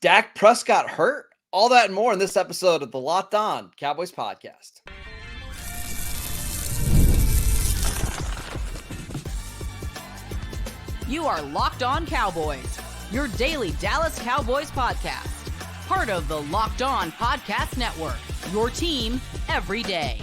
Dak Prescott hurt? All that and more in this episode of the Locked On Cowboys podcast. You are Locked On Cowboys, your daily Dallas Cowboys podcast. Part of the Locked On Podcast Network, your team every day.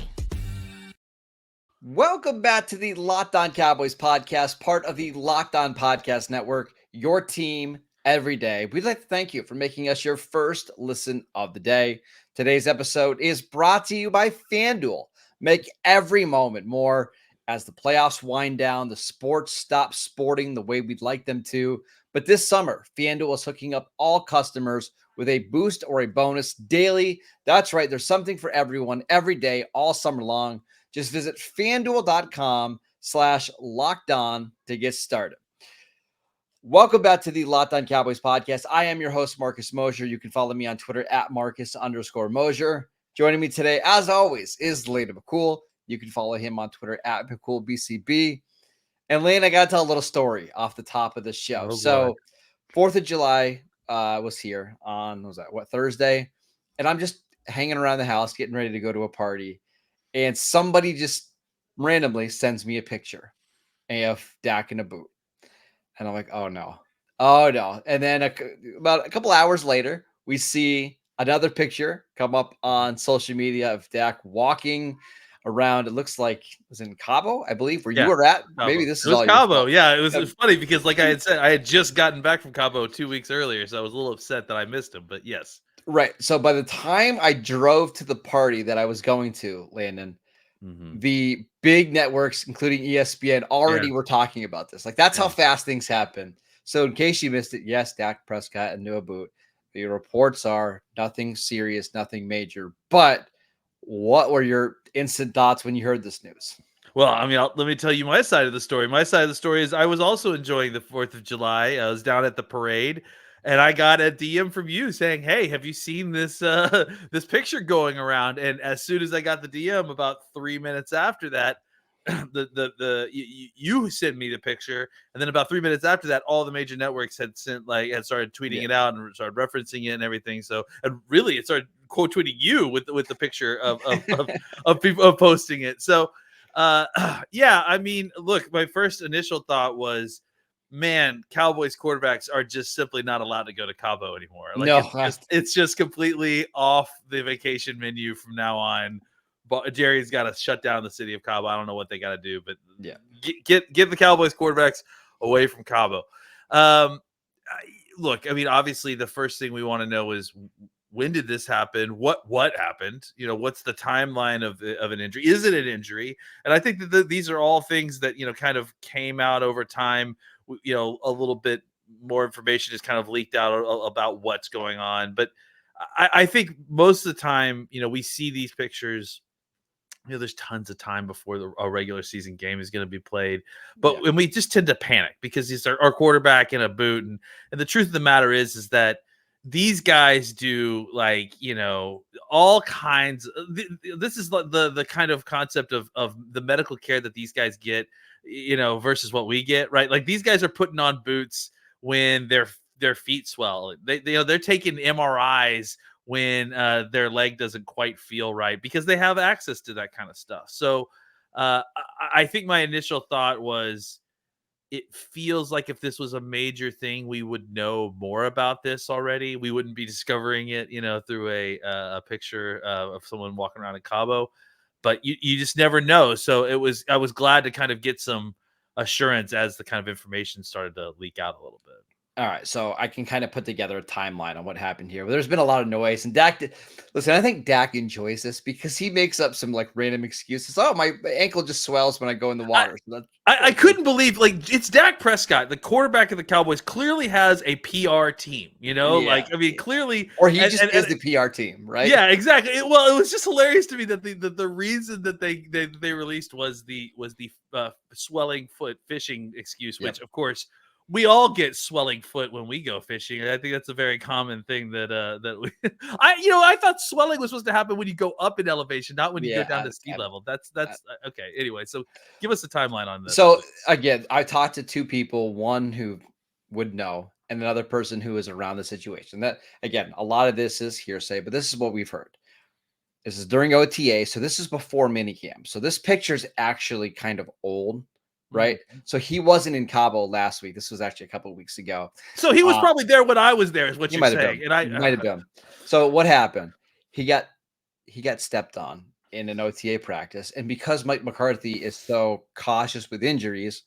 Welcome back to the Locked On Cowboys podcast, part of the Locked On Podcast Network, your team every day. We'd like to thank you for making us your first listen of the day. Today's episode is brought to you by FanDuel. Make every moment more. As the playoffs wind down, the sports stop sporting the way we'd like them to. But this summer, FanDuel is hooking up all customers with a boost or a bonus daily. That's right. There's something for everyone every day, all summer long. Just visit FanDuel.com/lockedon to get started. Welcome back to the Locked On Cowboys podcast. I am your host, Marcus Mosher. You can follow me on Twitter at Marcus_Mosher. Joining me today, as always, is Lane McCool. You can follow him on Twitter at McCoolBCB. And Lane, I got to tell a little story off the top of the show. So 4th of July was here on, Thursday? And I'm just hanging around the house, getting ready to go to a party. And somebody just randomly sends me a picture of Dak in a boot. And I'm like, oh, no. And then about a couple hours later, we see another picture come up on social media of Dak walking around. It looks like it was in Cabo, I believe, where you were at. Cabo. Maybe this it is was all Cabo. your fault. Yeah, it was funny because, like I had said, I had just gotten back from Cabo 2 weeks earlier, so I was a little upset that I missed him. But yes, right. So by the time I drove to the party that I was going to, Landon, the big networks, including ESPN, already were talking about this. Like, that's how fast things happen. So in case you missed it, yes, Dak Prescott into a boot. The reports are nothing serious, nothing major. But what were your instant thoughts when you heard this news? Well, I mean, let me tell you my side of the story. My side of the story is I was also enjoying the 4th of July. I was down at the parade, and I got a DM from you saying, "Hey, have you seen this this picture going around?" And as soon as I got the DM, about 3 minutes after that, you sent me the picture, and then about 3 minutes after that, all the major networks had started tweeting it out and started referencing it and everything. So, and really, it started quote tweeting you with the picture of people posting it. So, yeah, I mean, look, my first initial thought was, man, Cowboys quarterbacks are just simply not allowed to go to Cabo anymore. Like, it's just completely off the vacation menu from now on. But Jerry's got to shut down the city of Cabo. I don't know what they got to do, but get the Cowboys quarterbacks away from Cabo. Look, I mean, obviously, the first thing we want to know is, when did this happen? What happened? You know, what's the timeline of an injury? Is it an injury? And I think that these are all things that, kind of came out over time. A little bit more information is kind of leaked out about what's going on. But I think most of the time, we see these pictures. There's tons of time before a regular season game is going to be played. But when we just tend to panic because he's our quarterback in a boot. And the truth of the matter is that these guys do all kinds. This is the kind of concept of the medical care that these guys get, versus what we get, right? Like, these guys are putting on boots when their feet swell. They're taking MRIs when their leg doesn't quite feel right because they have access to that kind of stuff. So I think my initial thought was, it feels like if this was a major thing, we would know more about this already. We wouldn't be discovering it, through a picture of someone walking around in Cabo. But you just never know. So I was glad to kind of get some assurance as the kind of information started to leak out a little bit. All right, so I can kind of put together a timeline on what happened here. But there's been a lot of noise, and Dak, listen, I think Dak enjoys this because he makes up some random excuses. Oh, my ankle just swells when I go in the water. I couldn't believe, it's Dak Prescott, the quarterback of the Cowboys, clearly has a PR team, clearly. Or he is the PR team, right? Yeah, exactly. It was just hilarious to me that the reason that they released was the swelling foot fishing excuse, which, of course, we all get swelling foot when we go fishing. I think that's a very common thing that we. I thought swelling was supposed to happen when you go up in elevation, not when you go down to sea level. That's okay. Anyway, so give us a timeline on this. So again, I talked to two people, one who would know, and another person who is around the situation. That, again, a lot of this is hearsay, but this is what we've heard. This is during OTA, so this is before minicamp. So this picture is actually kind of old, right? Mhm. So he wasn't in Cabo last week. This was actually a couple of weeks ago. So he was probably there when I was there, is what He you're might have saying. been. And He might have been. So what happened? He got stepped on in an OTA practice, and because Mike McCarthy is so cautious with injuries,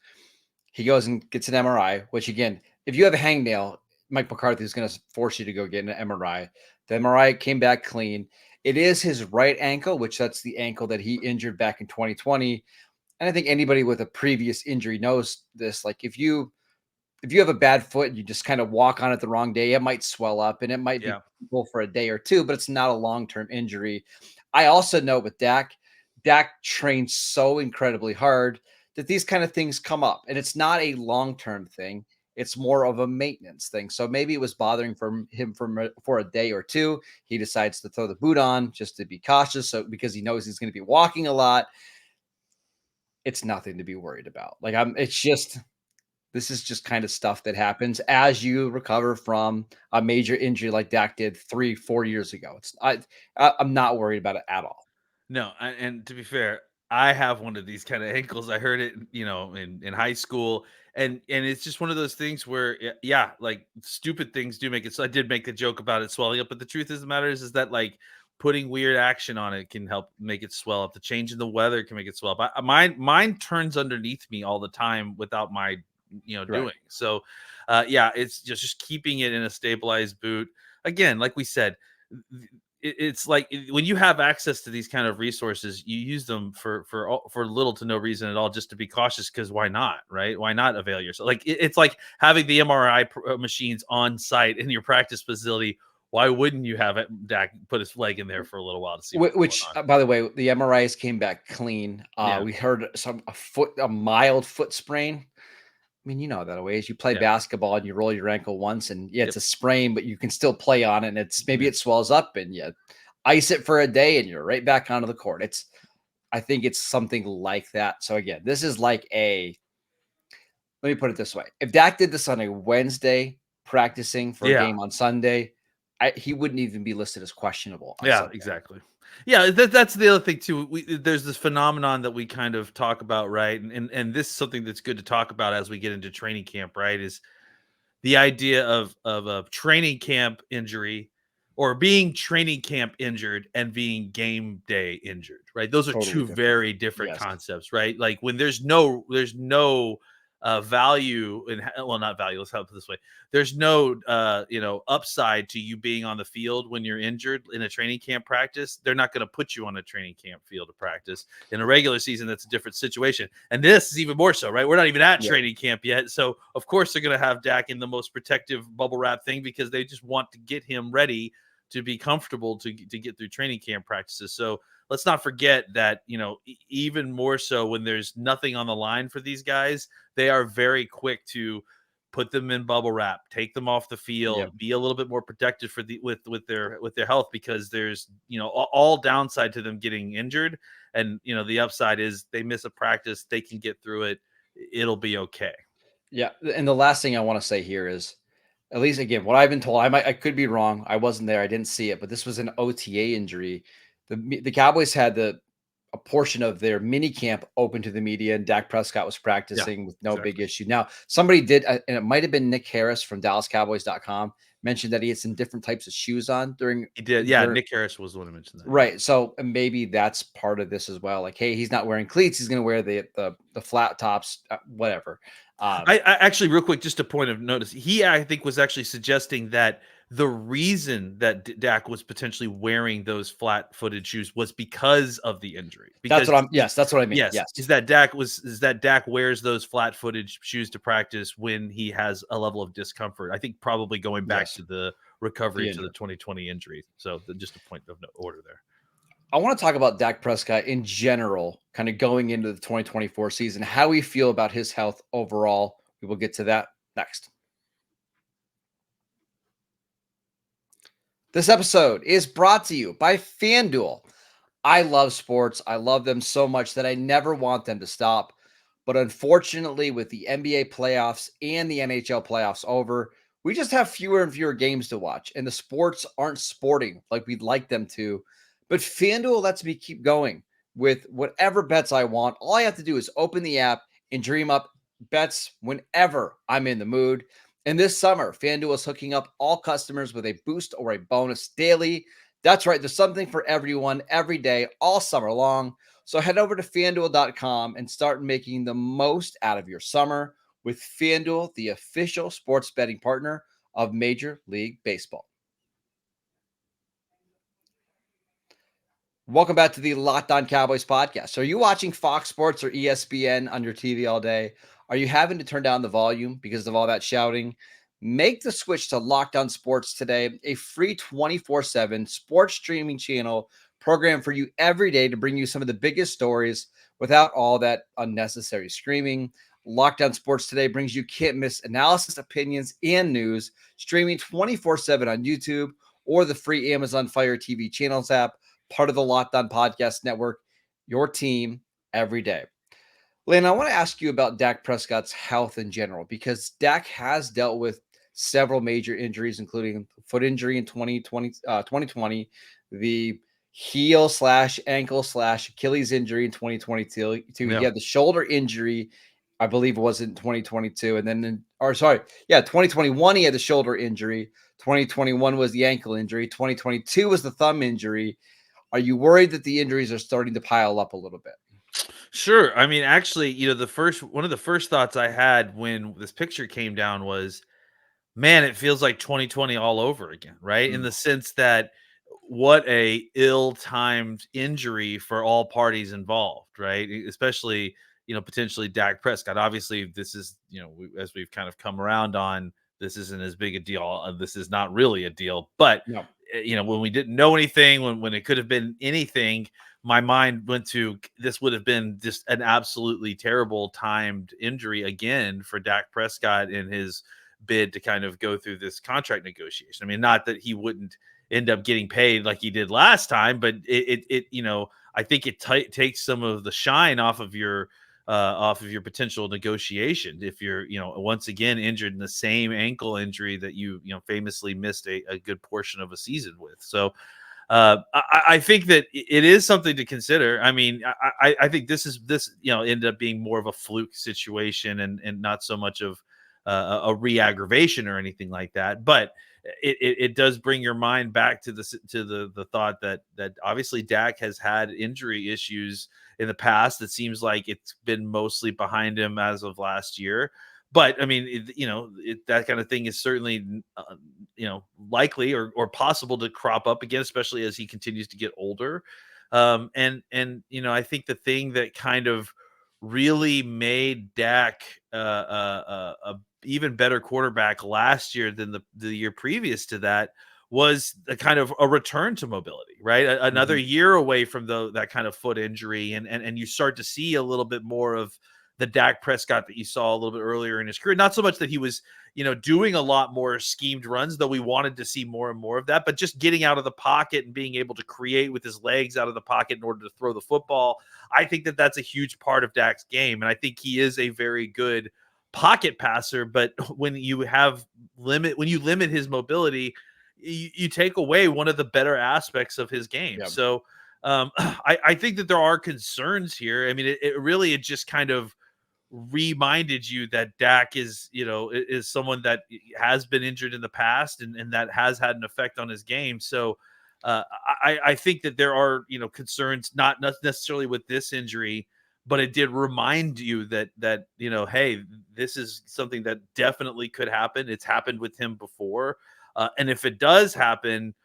he goes and gets an MRI. Which, again, if you have a hangnail, Mike McCarthy is going to force you to go get an MRI. The MRI came back clean. It is his right ankle, which that's the ankle that he injured back in 2020. And I think anybody with a previous injury knows this. Like, if you have a bad foot and you just kind of walk on it the wrong day, it might swell up and it might be painful for a day or two, but it's not a long-term injury. I also know with Dak trains so incredibly hard that these kind of things come up, and it's not a long-term thing. It's more of a maintenance thing. So maybe it was bothering him for a day or two. He decides to throw the boot on just to be cautious. So because he knows he's going to be walking a lot, it's nothing to be worried about. Like, this is just kind of stuff that happens as you recover from a major injury like Dak did 3-4 years ago. I'm not worried about it at all. No, and to be fair, I have one of these kind of ankles. I heard it, in high school, and it's just one of those things where, yeah, like stupid things do make it. So I did make a joke about it swelling up, but the truth is, the matter is that like putting weird action on it can help make it swell up. The change in the weather can make it swell up. Mine turns underneath me all the time without my doing. Right. So, yeah, it's just keeping it in a stabilized boot. Again, like we said, it's like when you have access to these kind of resources, you use them for little to no reason at all, just to be cautious. Because why not, right? Why not avail yourself? Like it's like having the MRI machines on site in your practice facility. Why wouldn't you have Dak put his leg in there for a little while to see what's Which, going on? by the way, the MRIs came back clean. Yeah. We heard a mild foot sprain. I mean, you know that ways. You play basketball and you roll your ankle once, and it's a sprain, but you can still play on it. And it's maybe it swells up, and you ice it for a day, and you're right back onto the court. I think it's something like that. So again, this is like let me put it this way: if Dak did this on a Wednesday, practicing for a game on Sunday, he wouldn't even be listed as questionable. Yeah, exactly. Yeah, that's the other thing too. There's this phenomenon that we kind of talk about, right? And this is something that's good to talk about as we get into training camp, right? Is the idea of a training camp injury, or being training camp injured and being game day injured, right? Those are Totally two different. very different Yes. concepts, right? Like when there's no value in, well, not value, let's help it this way. There's no upside to you being on the field when you're injured in a training camp practice. They're not going to put you on a training camp field of practice. In a regular season, that's a different situation, and this is even more so, right? We're not even at training camp yet, so of course they're going to have Dak in the most protective bubble wrap thing, because they just want to get him ready to be comfortable to get through training camp practices. So let's not forget that, even more so when there's nothing on the line for these guys, they are very quick to put them in bubble wrap, take them off the field, be a little bit more protected for with their health, because there's, all downside to them getting injured. And, the upside is they miss a practice, they can get through it. It'll be okay. Yeah. And the last thing I want to say here is, at least again, what I've been told, I could be wrong. I wasn't there. I didn't see it, but this was an OTA injury. The Cowboys had a portion of their mini camp open to the media, and Dak Prescott was practicing with no big issue. Now, somebody did, and it might have been Nick Harris from DallasCowboys.com, mentioned that he had some different types of shoes on during. He did. Yeah. Nick Harris was the one who mentioned that. Right. So maybe that's part of this as well. Like, hey, he's not wearing cleats. He's going to wear the flat tops, whatever. I actually, real quick, just a point of notice. He, I think, was actually suggesting that the reason that Dak was potentially wearing those flat-footed shoes was because of the injury. Because that's what I mean. Yes. Is that Dak wears those flat-footed shoes to practice when he has a level of discomfort. I think probably going back to the recovery to the 2020 injury. So just a point of order there. I want to talk about Dak Prescott in general, kind of going into the 2024 season, how we feel about his health overall. We will get to that next. This episode is brought to you by FanDuel. I love sports. I love them so much that I never want them to stop. But unfortunately, with the NBA playoffs and the NHL playoffs over, we just have fewer and fewer games to watch, and the sports aren't sporting like we'd like them to. But FanDuel lets me keep going with whatever bets I want. All I have to do is open the app and dream up bets whenever I'm in the mood. And this summer, FanDuel is hooking up all customers with a boost or a bonus daily. That's right. There's something for everyone every day, all summer long. So head over to fanduel.com and start making the most out of your summer with FanDuel, the official sports betting partner of Major League Baseball. Welcome back to the Locked On Cowboys podcast. So are you watching Fox Sports or ESPN on your TV all day? Are you having to turn down the volume because of all that shouting? Make the switch to Locked On Sports today, a free 24/7 sports streaming channel program for you every day to bring you some of the biggest stories without all that unnecessary screaming. Locked On Sports today brings you can't miss analysis, opinions, and news, streaming 24/7 on YouTube or the free Amazon Fire TV channels app, part of the Locked On Podcast Network, your team every day. Lynn, I want to ask you about Dak Prescott's health in general, because Dak has dealt with several major injuries, including foot injury in 2020, the heel / ankle / Achilles injury in 2022. Yeah. He had the shoulder injury, I believe it was in 2022. And then, 2021, he had the shoulder injury. 2021 was the ankle injury. 2022 was the thumb injury. Are you worried that the injuries are starting to pile up a little bit? Sure. I mean, actually, one of the first thoughts I had when this picture came down was, man, it feels like 2020 all over again, right? In the sense that what a ill-timed injury for all parties involved, right? Especially, potentially Dak Prescott. Obviously, this is, as we've kind of come around on, this isn't as big a deal. This is not really a deal, but No. When we didn't know anything, when it could have been anything, my mind went to this would have been just an absolutely terrible timed injury again for Dak Prescott in his bid to kind of go through this contract negotiation. I mean, not that he wouldn't end up getting paid like he did last time, but I think it takes some of the shine off of your potential negotiation if you're, once again injured in the same ankle injury that you famously missed a good portion of a season with. So I think that it is something to consider. I mean, I think this ended up being more of a fluke situation and not so much of a re-aggravation or anything like that. But it does bring your mind back to the thought that obviously Dak has had injury issues in the past. It seems like it's been mostly behind him as of last year. But I mean, that kind of thing is certainly, likely or possible to crop up again, especially as he continues to get older. And I think the thing that kind of really made Dak a even better quarterback last year than the year previous to that was a kind of a return to mobility, right? Another year away from that kind of foot injury, and you start to see a little bit more of the Dak Prescott that you saw a little bit earlier in his career. Not so much that he was, doing a lot more schemed runs, though we wanted to see more and more of that, but just getting out of the pocket and being able to create with his legs out of the pocket in order to throw the football. I think that that's a huge part of Dak's game. And I think he is a very good pocket passer, but when you limit his mobility, you take away one of the better aspects of his game. Yep. So I think that there are concerns here. I mean, it just kind of reminded you that Dak is someone that has been injured in the past and that has had an effect on his game. So I think that there are, concerns, not necessarily with this injury, but it did remind you that, hey, this is something that definitely could happen. It's happened with him before. And if it does happen,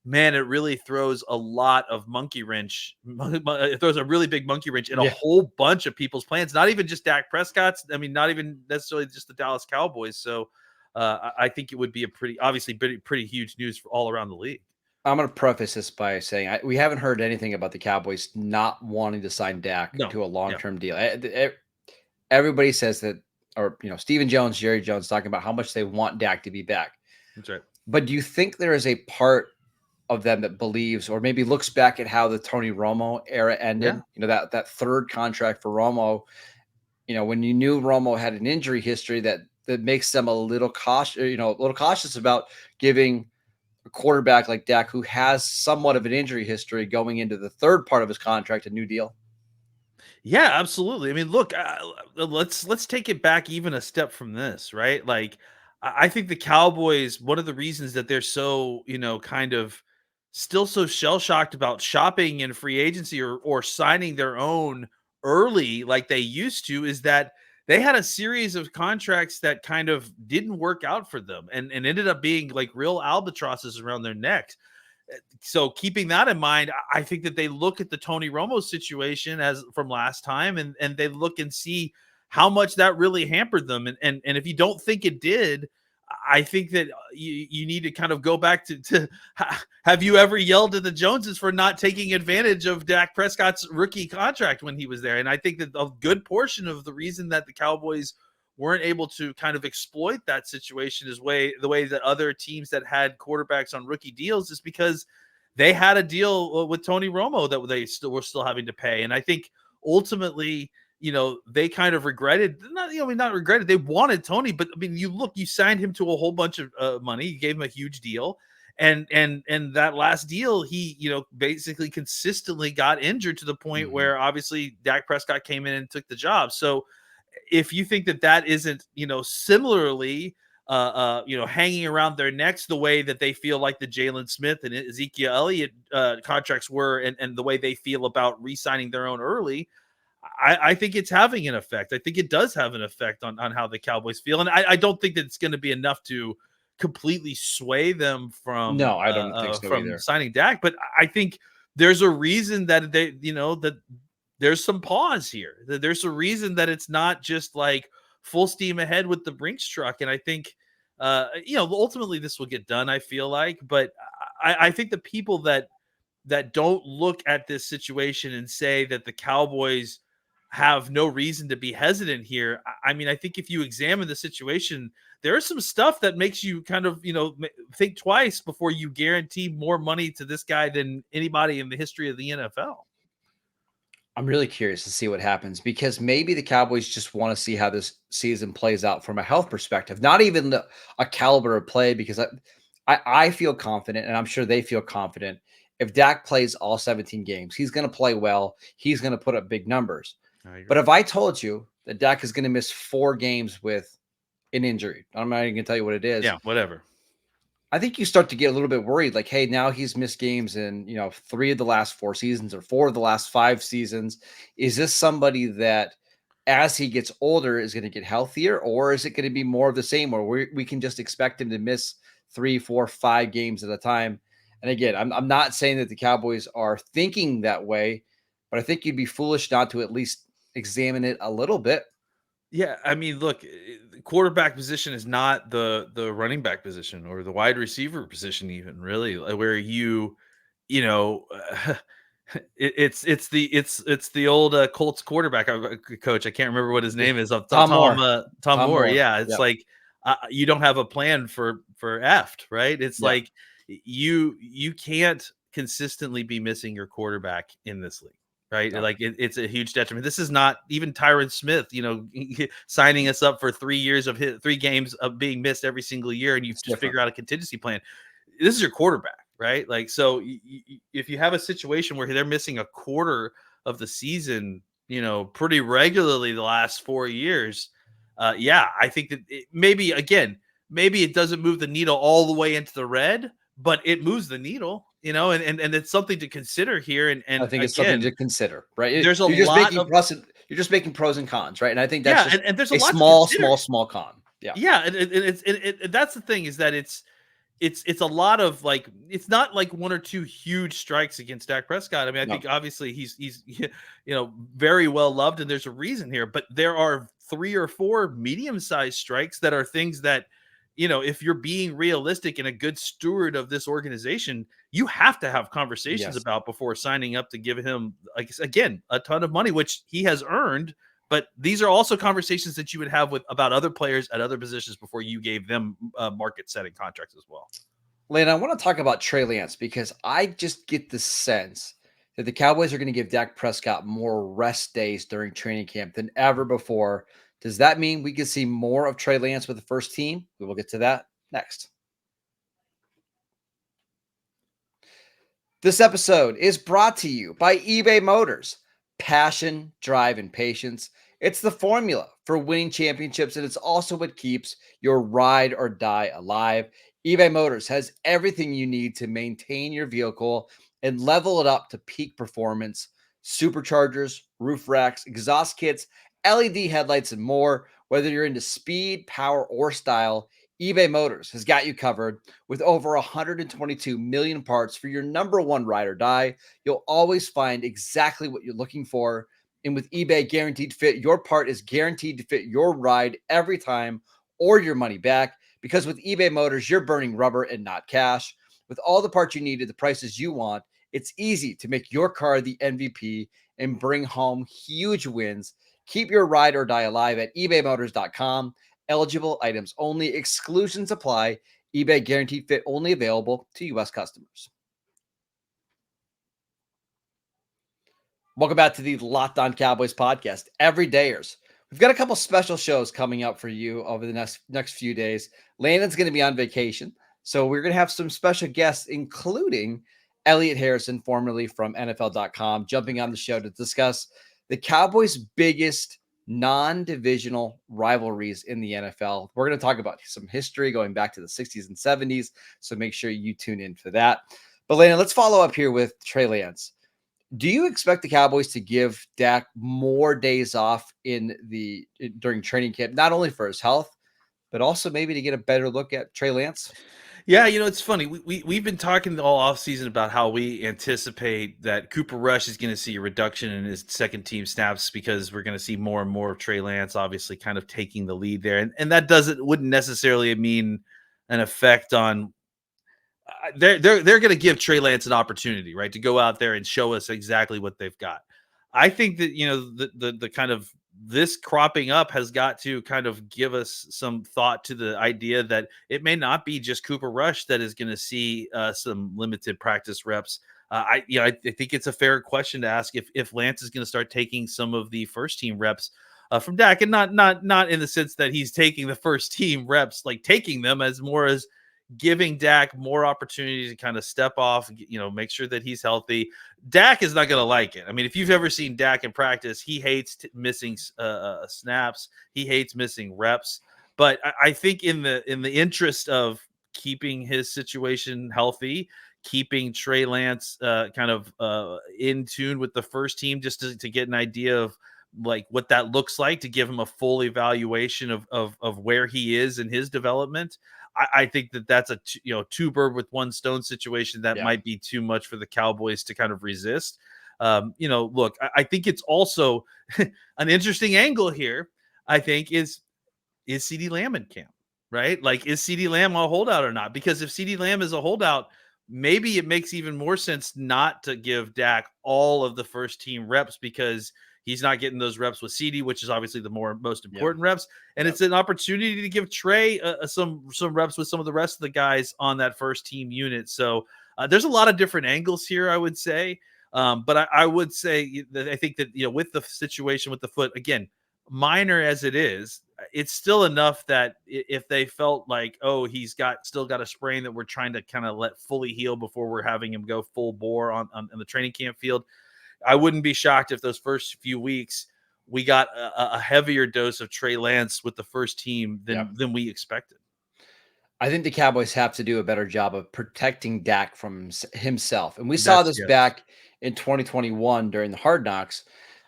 man, it really throws a lot of monkey wrench. It throws a really big monkey wrench in a whole bunch of people's plans, not even just Dak Prescott's. I mean, not even necessarily just the Dallas Cowboys. So I think it would be pretty huge news for all around the league. I'm going to preface this by saying we haven't heard anything about the Cowboys not wanting to sign Dak to a long-term deal. Everybody says that, or, Stephen Jones, Jerry Jones talking about how much they want Dak to be back. That's right. But do you think there is a part of them that believes, or maybe looks back at how the Tony Romo era ended? That third contract for Romo, when you knew Romo had an injury history, that that makes them a little cautious about giving a quarterback like Dak, who has somewhat of an injury history going into the third part of his contract, a new deal? Yeah, absolutely. I mean, look, let's take it back even a step from this, right? Like, I think the Cowboys. One of the reasons that they're so, kind of still so shell shocked about shopping in free agency or signing their own early like they used to is that they had a series of contracts that kind of didn't work out for them and ended up being like real albatrosses around their necks. So keeping that in mind, I think that they look at the Tony Romo situation as from last time, and they look and see how much that really hampered them. And if you don't think it did, I think that you need to kind of go back to have you ever yelled at the Joneses for not taking advantage of Dak Prescott's rookie contract when he was there? And I think that a good portion of the reason that the Cowboys weren't able to kind of exploit that situation the way that other teams that had quarterbacks on rookie deals is because they had a deal with Tony Romo that they were still having to pay. And I think ultimately, they kind of regretted, not regretted. They wanted Tony, but I mean, you signed him to a whole bunch of money. You gave him a huge deal. And that last deal, he, basically consistently got injured to the point where obviously Dak Prescott came in and took the job. So if you think that isn't, similarly, hanging around their necks the way that they feel like the Jalen Smith and Ezekiel Elliott contracts were, and the way they feel about re-signing their own early, I think it's having an effect. I think it does have an effect on how the Cowboys feel. And I don't think that it's going to be enough to completely sway them from No, I don't think so from either. signing Dak. But I think there's a reason that that there's some pause here. There's a reason that it's not just like full steam ahead with the Brinks truck. And I think, ultimately this will get done, I feel like. But I think the people that don't look at this situation and say that the Cowboys have no reason to be hesitant here. I mean, I think if you examine the situation, there is some stuff that makes you kind of, think twice before you guarantee more money to this guy than anybody in the history of the NFL. I'm really curious to see what happens, because maybe the Cowboys just want to see how this season plays out from a health perspective, not even a caliber of play, because I feel confident, and I'm sure they feel confident. If Dak plays all 17 games, he's going to play well. He's going to put up big numbers. But if I told you that Dak is going to miss 4 games with an injury, I'm not even going to tell you what it is. Yeah, whatever. I think you start to get a little bit worried, like, hey, now he's missed games in, 3 of the last 4 seasons or 4 of the last 5 seasons. Is this somebody that, as he gets older, is going to get healthier, or is it going to be more of the same, where we can just expect him to miss 3, 4, 5 games at a time? And again, I'm not saying that the Cowboys are thinking that way, but I think you'd be foolish not to at least examine it a little bit. Yeah, I mean, look, the quarterback position is not the running back position or the wide receiver position, even really, where it's the old Colts quarterback coach. I can't remember what his name is. Tom Moore. Tom Moore. Yeah, it's Yep. like you don't have a plan for Eft, right? It's Yeah. like you can't consistently be missing your quarterback in this league. Right. No. Like it's a huge detriment. This is not even Tyron Smith, signing us up for 3 years of 3 games of being missed every single year. And you just figure out a contingency plan. This is your quarterback, right? Like, so if you have a situation where they're missing a quarter of the season, pretty regularly the last 4 years. I think that maybe it doesn't move the needle all the way into the red, but it moves the needle. And it's something to consider here. And I think it's something to consider, right? There's you're just making pros and cons, right? And I think that's and there's a lot small con. Yeah. Yeah. And that's the thing, is that it's a lot of, like, it's not like 1 or 2 huge strikes against Dak Prescott. I mean, I think obviously he's very well loved, and there's a reason here, but there are 3 or 4 medium-sized strikes that are things that, if you're being realistic and a good steward of this organization, you have to have conversations about before signing up to give him, like, again, a ton of money, which he has earned. But these are also conversations that you would have about other players at other positions before you gave them market-setting contracts as well. Lane, I want to talk about Trey Lance, because I just get the sense that the Cowboys are going to give Dak Prescott more rest days during training camp than ever before Does that mean we could see more of Trey Lance with the first team? We will get to that next. This episode is brought to you by eBay Motors. Passion, drive, and patience. It's the formula for winning championships, and it's also what keeps your ride or die alive. eBay Motors has everything you need to maintain your vehicle and level it up to peak performance. Superchargers, roof racks, exhaust kits, LED headlights, and more. Whether you're into speed, power, or style, eBay Motors has got you covered. With over 122 million parts for your number one ride or die, you'll always find exactly what you're looking for. And with eBay Guaranteed Fit, your part is guaranteed to fit your ride every time or your money back. Because with eBay Motors, you're burning rubber and not cash. With all the parts you need at the prices you want, it's easy to make your car the MVP and bring home huge wins. Keep your ride or die alive at ebaymotors.com. Eligible items only. Exclusions apply. eBay Guaranteed Fit only available to U.S. customers. Welcome back to the Locked On Cowboys podcast. Everydayers. We've got a couple special shows coming up for you over the next few days. Landon's going to be on vacation, so we're going to have some special guests, including Elliot Harrison, formerly from NFL.com, jumping on the show to discuss the Cowboys' biggest non-divisional rivalries in the NFL. We're going to talk about some history going back to the 60s and 70s, so make sure you tune in for that. But Landon, let's follow up here with Trey Lance. Do you expect the Cowboys to give Dak more days off during training camp, not only for his health, but also maybe to get a better look at Trey Lance? Yeah, it's funny. We've been talking all offseason about how we anticipate that Cooper Rush is going to see a reduction in his second team snaps because we're going to see more and more of Trey Lance obviously kind of taking the lead there. And that wouldn't necessarily mean an effect on they're going to give Trey Lance an opportunity, right, to go out there and show us exactly what they've got. I think that, the kind of this cropping up has got to kind of give us some thought to the idea that it may not be just Cooper Rush that is going to see some limited practice reps. I think it's a fair question to ask if Lance is going to start taking some of the first team reps from Dak, and not in the sense that he's taking the first team reps, like taking them, as more as giving Dak more opportunity to kind of step off, make sure that he's healthy. Dak is not going to like it. I mean, if you've ever seen Dak in practice, he hates missing snaps. He hates missing reps. But I think in the interest of keeping his situation healthy, keeping Trey Lance kind of in tune with the first team, just to get an idea of like what that looks like, to give him a full evaluation of where he is in his development. I think that's a two bird with one stone situation that might be too much for the Cowboys to kind of resist. Look, I think it's also an interesting angle here. I think is CeeDee Lamb in camp, right? Like, is CeeDee Lamb a holdout or not? Because if CeeDee Lamb is a holdout, maybe it makes even more sense not to give Dak all of the first team reps, because he's not getting those reps with CeeDee, which is obviously the most important reps. And it's an opportunity to give Trey some reps with some of the rest of the guys on that first team unit. So there's a lot of different angles here, I would say. But I would say that I think that, with the situation with the foot, again, minor as it is, it's still enough that if they felt like, oh, he's still got a sprain that we're trying to kind of let fully heal before we're having him go full bore on the training camp field, I wouldn't be shocked if those first few weeks we got a heavier dose of Trey Lance with the first team than we expected. I think the Cowboys have to do a better job of protecting Dak from himself. And we saw this back in 2021 during the Hard Knocks.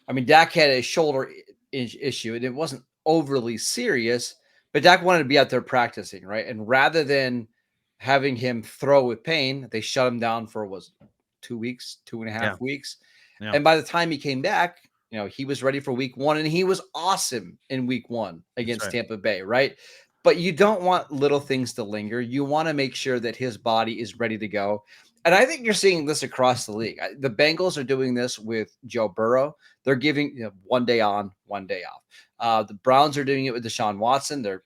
I mean, Dak had a shoulder issue, and it wasn't overly serious, but Dak wanted to be out there practicing, right? And rather than having him throw with pain, they shut him down for 2 weeks, 2.5 weeks. Yeah. And by the time he came back, he was ready for week one, and he was awesome in week one against Tampa Bay, right? But you don't want little things to linger. You want to make sure that his body is ready to go. And I think you're seeing this across the league. The Bengals are doing this with Joe Burrow. They're giving 1 day on, 1 day off. The Browns are doing it with Deshaun Watson. They're,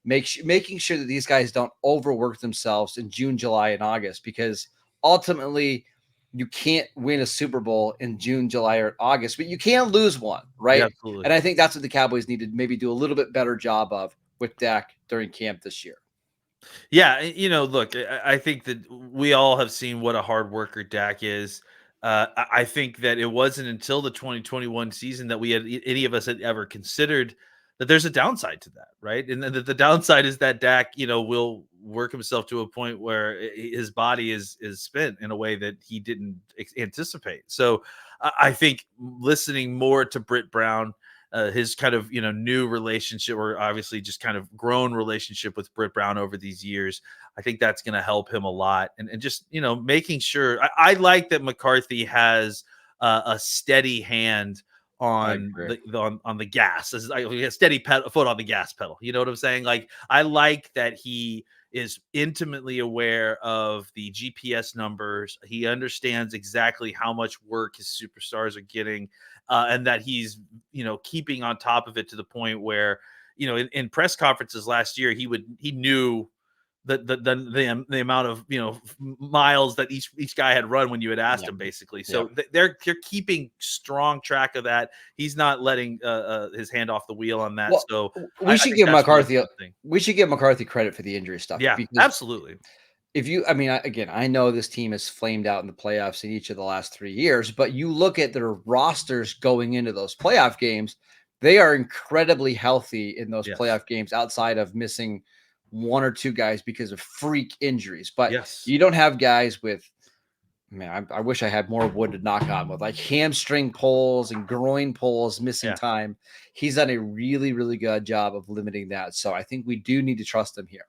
making sure that these guys don't overwork themselves in June, July, and August, because ultimately you can't win a Super Bowl in June, July, or August, but you can lose one, Yeah, right? absolutely. And I think that's what the Cowboys need to maybe do a little bit better job of with Dak during camp this year. Yeah, look, I think that we all have seen what a hard worker Dak is. I think that it wasn't until the 2021 season that we had any of us had ever considered that there's a downside to that, right? And then the downside is that Dak, will work himself to a point where his body is spent in a way that he didn't anticipate. So I think listening more to Britt Brown, his kind of new relationship, or obviously just kind of grown relationship with Britt Brown over these years, I think that's going to help him a lot. And just making sure, I like that McCarthy has a steady hand I on agree. on the gas, as a steady foot on the gas pedal. You know what I'm saying? Like, I like that he is intimately aware of the GPS numbers. He understands exactly how much work his superstars are getting, and that he's keeping on top of it to the point where in press conferences last year he knew the amount of miles that each guy had run when you had asked Yeah. him, basically. Yeah. So they're keeping strong track of that. He's not letting his hand off the wheel on that. Well, So we I should think give that's really McCarthy something. credit for the injury stuff, Yeah, because absolutely. if you, I mean, again, I know this team has flamed out in the playoffs in each of the last 3 years, but you look at their rosters going into those playoff games, they are incredibly healthy in those Yes. playoff games outside of missing one or two guys because of freak injuries. But Yes. you don't have guys with, man, I wish I had more wood to knock on with, like hamstring pulls and groin pulls missing Yeah. time. He's done a really, really good job of limiting that. So I think we do need to trust him here.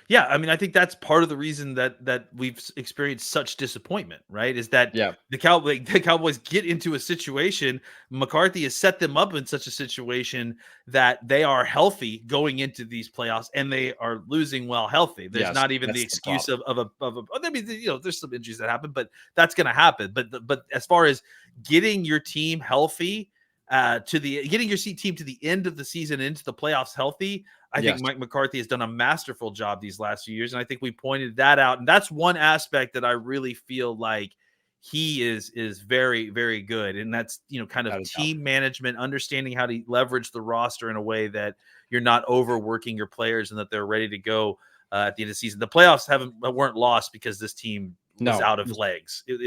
Yeah, I mean, I think that's part of the reason that we've experienced such disappointment, right? Is that Yeah. the Cowboys get into a situation, McCarthy has set them up in such a situation that they are healthy going into these playoffs, and they are losing while healthy. There's Yes. not even the That's the excuse problem. of I mean, there's some injuries that happen, but that's going to happen. But as far as getting your team healthy, getting your team to the end of the season into the playoffs healthy, I think Yes. Mike McCarthy has done a masterful job these last few years, and I think we pointed that out. And that's one aspect that I really feel like he is very, very good. And that's kind of Without a doubt. team management, understanding how to leverage the roster in a way that you're not overworking your players and that they're ready to go at the end of the season. The playoffs weren't lost because this team was No. out of legs. Yeah.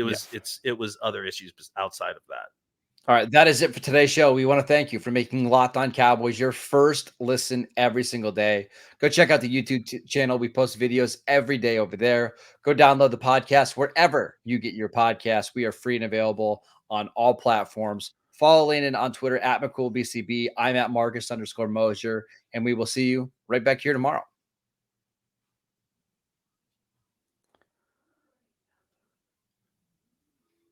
It was other issues outside of that. All right, that is it for today's show. We want to thank you for making Locked On Cowboys your first listen every single day. Go check out the YouTube channel. We post videos every day over there. Go download the podcast wherever you get your podcasts. We are free and available on all platforms. Follow Landon on Twitter at McCoolBCB. I'm at Marcus_Mosier, and we will see you right back here tomorrow.